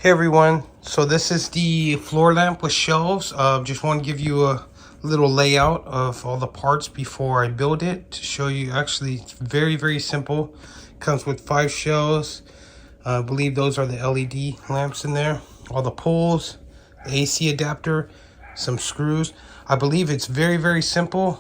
Hey everyone, so this is the floor lamp with shelves. Just want to give you a little layout of all the parts before I build it to show you. Actually, it's very simple. Comes with 5 shelves. I believe those are the LED lamps in there. All the poles, the AC adapter, some screws. I believe it's very simple.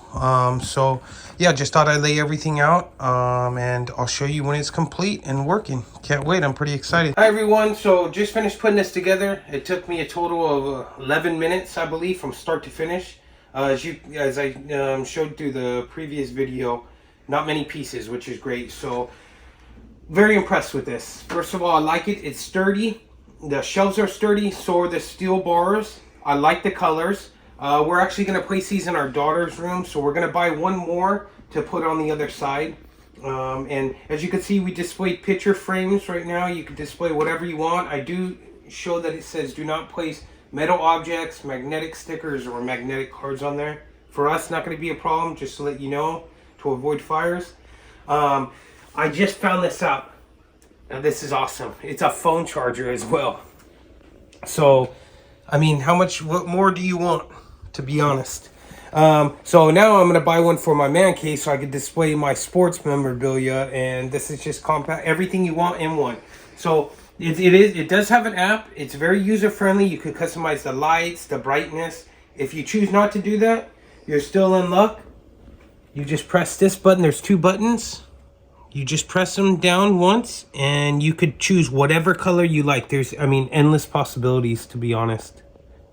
So yeah, just thought I'd lay everything out, and I'll show you when it's complete and working. Can't wait, I'm pretty excited. Hi everyone, so just finished putting this together. It took me a total of 11 minutes, I believe, from start to finish. As I showed through the previous video, not many pieces, which is great. So very impressed with this. First of all, I like it. It's sturdy. The shelves are sturdy, so are the steel bars. I like the colors. We're actually going to place these in our daughter's room, so we're going to buy one more to put on the other side. And as you can see, we display picture frames right now. You can display whatever you want. I do show that it says do not place metal objects, magnetic stickers, or magnetic cards on there. For us, not going to be a problem, just to let you know, to avoid fires. I just found this out. Now, this is awesome. It's a phone charger as well. So, I mean, what more do you want, to be honest? So now I'm going to buy one for my man cave so I can display my memorabilia. And this is just compact, everything you want in one. So it does have an app. It's very user friendly. You can customize the lights, the brightness. If you choose not to do that, you're still in luck. You just press this button. There's 2 buttons. You just press them down once and you could choose whatever color you like. There's, I mean, endless possibilities, to be honest.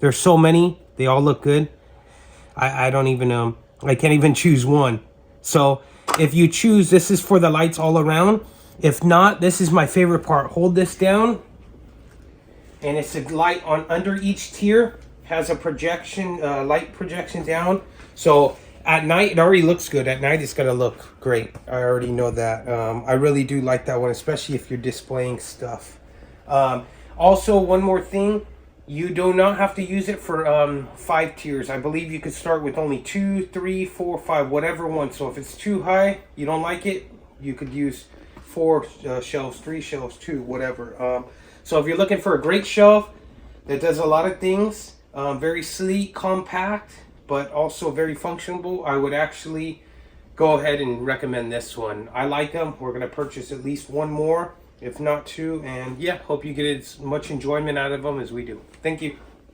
There's so many. They all look good. I don't even, I can't even choose one. So if you choose, this is for the lights all around. If not, this is my favorite part. Hold this down and it's a light on under each tier. Has a projection, light projection down. So at night, it already looks good. At night, it's going to look great. I already know that. I really do like that one, especially if you're displaying stuff. Also, one more thing. You do not have to use it for 5 tiers. I believe you could start with only 2, 3, 4, 5, whatever one. So if it's too high, you don't like it, you could use 4 shelves, 3 shelves, 2, whatever. So if you're looking for a great shelf that does a lot of things, very sleek, compact, but also very functional, I would actually go ahead and recommend this one. I like them. We're going to purchase at least one more, if not 2. And yeah, hope you get as much enjoyment out of them as we do. Thank you.